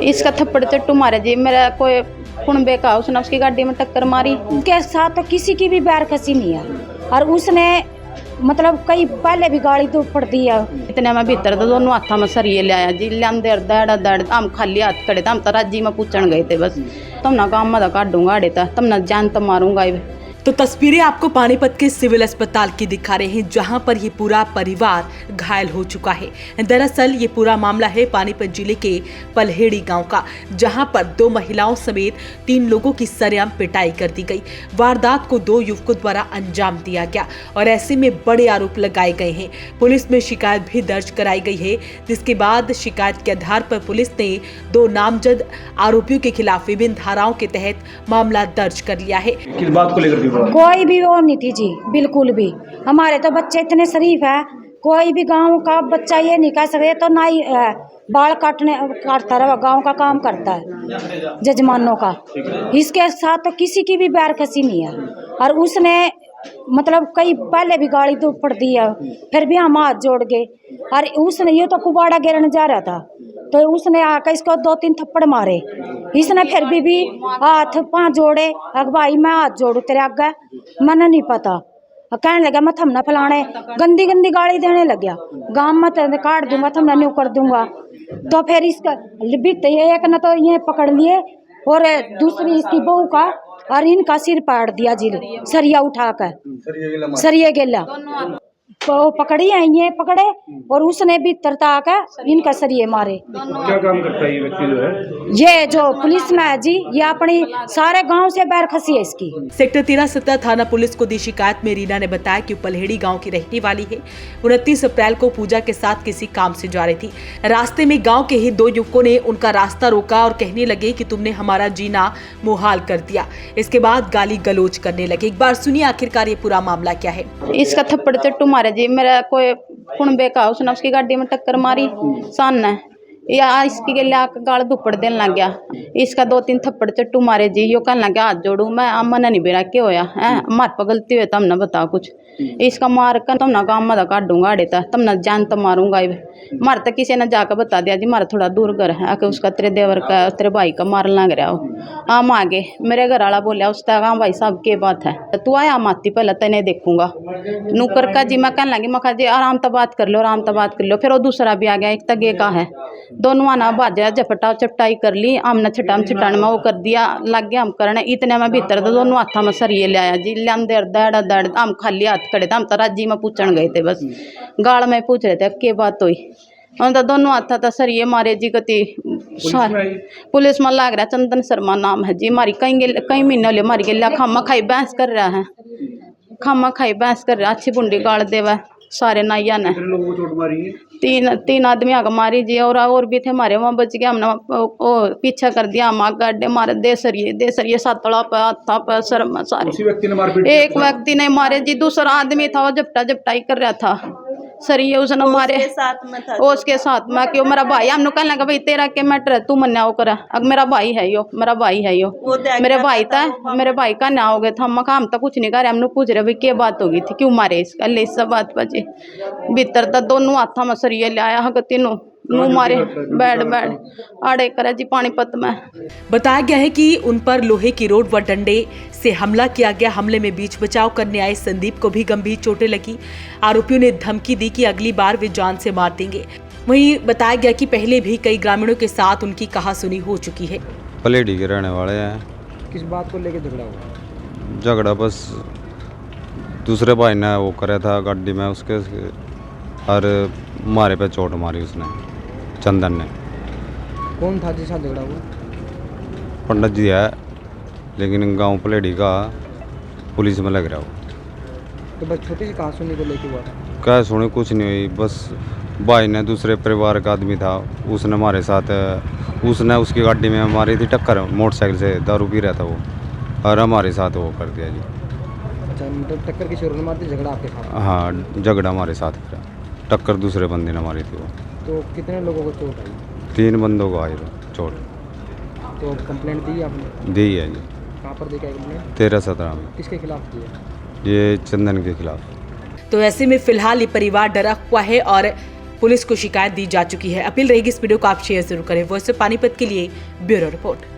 इसका थप्पड़ चट्टू मारे जी, मेरा कोई कुनबे का उसने उसकी गाड़ी में टक्कर मारी। उसके साथ तो किसी की भी बैरकसी नहीं है और उसने मतलब कई पहले भी गाड़ी तो पड़ दी है। इतने में भीतर तो दोनों हाथा में सरिये ले आया जी, लियांदे दड़ दड़ हम खाली हाथ खड़े थे, हम तो राजी में पूछन गए थे बस तुम ना काम में काटूंगा आड़े था, तुम ना जान तो मारूंगा। तो तस्वीरें आपको पानीपत के सिविल अस्पताल की दिखा रहे हैं, जहां पर ये पूरा परिवार घायल हो चुका है। दरअसल ये पूरा मामला है पानीपत जिले के पलहेड़ी गांव का, जहां पर 2 महिलाओं समेत 3 लोगों की सरेआम पिटाई कर दी गई। वारदात को 2 युवकों द्वारा अंजाम दिया गया और ऐसे में बड़े आरोप लगाए गए हैं। पुलिस में शिकायत भी दर्ज कराई गई है, जिसके बाद शिकायत के आधार पर पुलिस ने 2 नामजद आरोपियों के खिलाफ विभिन्न धाराओं के तहत मामला दर्ज कर लिया है। किस बात को लेकर कोई भी वो नहीं थी जी, बिल्कुल भी। हमारे तो बच्चे इतने शरीफ है, कोई भी गांव का बच्चा ये नहीं कह सकते तो ना ही बाल काटता रहा, गांव का काम करता है जजमानों का। इसके साथ तो किसी की भी बैरकसी नहीं है और उसने मतलब कई पहले भी गाड़ी तो पड़ दी है, फिर भी हम हाथ जोड़ गए और उसने ये तो कुबाड़ा गिरने जा रहा था तो उसने आकर इसको 2-3 थप्पड़ मारे। इसने फिर भी हाथ पाँव जोड़े, अग भाई मैं हाथ जोड़ू तेरे आगे, मैंने नहीं पता। कहने लगा मैं थमना फलाने, गंदी गंदी गाली देने लग गया, गाँव में तेरे काट दूंगा, थमना न्यू कर दूंगा। तो फिर इसका बीते एक न तो ये पकड़ लिए और दूसरी इसकी बहू का और इनका सिर पाड़ दिया जी, सरिया उठाकर सरिया गेला तो पकड़ी है, ये पकड़े और उसने भी तरता आकर इनका सरिये मारे। क्या काम करता है ये व्यक्ति जो है? ये जो पुलिस में है जी, ये अपनी सारे गांव से बैरखसी है इसकी। सेक्टर 13-17 थाना पुलिस को दी शिकायत में रीना ने बताया कि पलहेड़ी गांव की रहने वाली है। 29 अप्रैल को पूजा के साथ किसी काम से जा रही थी। रास्ते में गांव के ही 2 युवकों ने उनका रास्ता रोका और कहने लगे कि तुमने हमारा जीना मुहाल कर दिया। इसके बाद गाली गलोच करने लगे। एक बार सुनिए आखिरकार ये पूरा मामला क्या है। इसका थप्पड़ चट्टू मारे जी, मेरा कोई कुनबे का उसने उसकी गाड़ी में टक्कर मारी सामने या इसकी के लिए गाल दुपड़ देने लग गया। इसका 2-3 थप्पड़ चट्टू मारे जी, यो कहने लगे हाथ जोड़ू, मैं मन नहीं बेरा क्या होया है, हमारे पर गलती हुई तम ना बताओ कुछ। इसका मार कर तुम ना गाँव में काटूंगा आड़े था, तुम ना जान तो मारूंगा। मार तो किसी ने जाकर बता दिया जी, मारा थोड़ा दूर घर है आके उसका तेरे देवर का तेरे भाई का मार लग रहा हो। हम आगे मेरे घर वाला बोलिया उस तक भाई साहब की बात है, तू आया माती पहले तेने देखूंगा नूकर का जी। मैं कहने लगी मैं जी आराम तो बात कर लो, आराम तो बात कर लो। फिर वो दूसरा भी आ गया, एक तगे का है, दोनों आना बाजा झपटा चपटाई कर ली, हमने छटाम छटान में वो कर दिया, लग गया हम करने। इतने में भीतर तो दोनों हाथा में सरिये ले आया जी, लियांदे दड़ दड़ हम खाली हाथ खड़े थे, हम तो राजी में पूछन गए थे बस गाड़ में पूछ रहे थे क्या बात हुई। हम तो दोनों हाथा तो सरिये मारे जी। कति पुलिस में लग रहा चंदन शर्मा नाम है जी, मारी कई महीनों ले मारी गया, खामा खाई बहस कर रहा है, खामा खाई बहस कर रहा, अच्छी बुंडी गाड़ देवा सारे नाइया ने। लोगों को चोट मारी है? 3 आदमी आगे मारी जी, और भी थे मारे, वहाँ बच गया। हमने वो पीछा कर दिया, हम गाड्डे मारे दे सरिये सातड़ा पे हाथा पे सर में सारे। उसी व्यक्ति ने मारपीट? एक व्यक्ति ने मारे जी, दूसरा आदमी था वो झपटाई कर रहा था, सरिये उसने मारे उसके साथ में। क्यों मेरा भाई, हमने कहने लगा भाई तेरा क्या मैटर है, तू मन्या वो करा, अब मेरा भाई है यो, मेरा भाई है यो, मेरे भाई था, मेरे भाई का न्या हो गया था। हम तो कुछ नहीं कर रहे, हमने पूछ रहे भाई क्या बात होगी थी, क्यों मारे इसका ले सब बात बचे भीतर तक दोनों हाथा में सरिये ले आया हक तीनों मुँह मारे बैठ आड़े करे जी पानीपत में। बताया गया है कि उन पर लोहे की रोड व डंडे से हमला किया गया। हमले में बीच बचाव करने आए संदीप को भी गंभीर चोटें लगी। आरोपियों ने धमकी दी कि अगली बार वे जान से मार देंगे। वहीं बताया गया कि पहले भी कई ग्रामीणों के साथ उनकी कहासुनी हो चुकी है। पलेडी के रहने वाले हैं। किस बात को लेकर झगड़ा हुआ? झगड़ा बस दूसरे भाई ने वो कराया था गाड़ी में उसके, और मारे पे चोट मारी उसने, चंदन ने। कौन था जिसका झगड़ा हुआ? पंडित जी है, लेकिन गांव पलेडी का पुलिस में लग रहा हो। तो बस छोटी सी कहासुनी को लेके हुआ था? क्या सुनी कुछ नहीं हुई, बस भाई ने दूसरे परिवार का आदमी था, उसने हमारे साथ, उसने उसकी गाड़ी में मारी थी टक्कर, मोटरसाइकिल से दारू पी रहा था वो, और हमारे साथ वो कर दिया जी। अच्छा, मतलब टक्कर किसी और ने मारी थी, झगड़ा आपके साथ? हाँ, झगड़ा हमारे साथ था, टक्कर दूसरे बंदे ने मारी थी वो। तो कितने लोगों को चोट आई? 3 बंदों को आई चोट। तो कंप्लेंट दी आपने? दी है जी। कहाँ पर दी कंप्लेंट? 13-17 में। किसके खिलाफ दी है? ये चंदन के खिलाफ। तो ऐसे में फिलहाल ये परिवार डरा हुआ है और पुलिस को शिकायत दी जा चुकी है। अपील रहेगी इस वीडियो को आप शेयर जरूर करें। वॉइस ऑफ पानीपत के लिए ब्यूरो रिपोर्ट।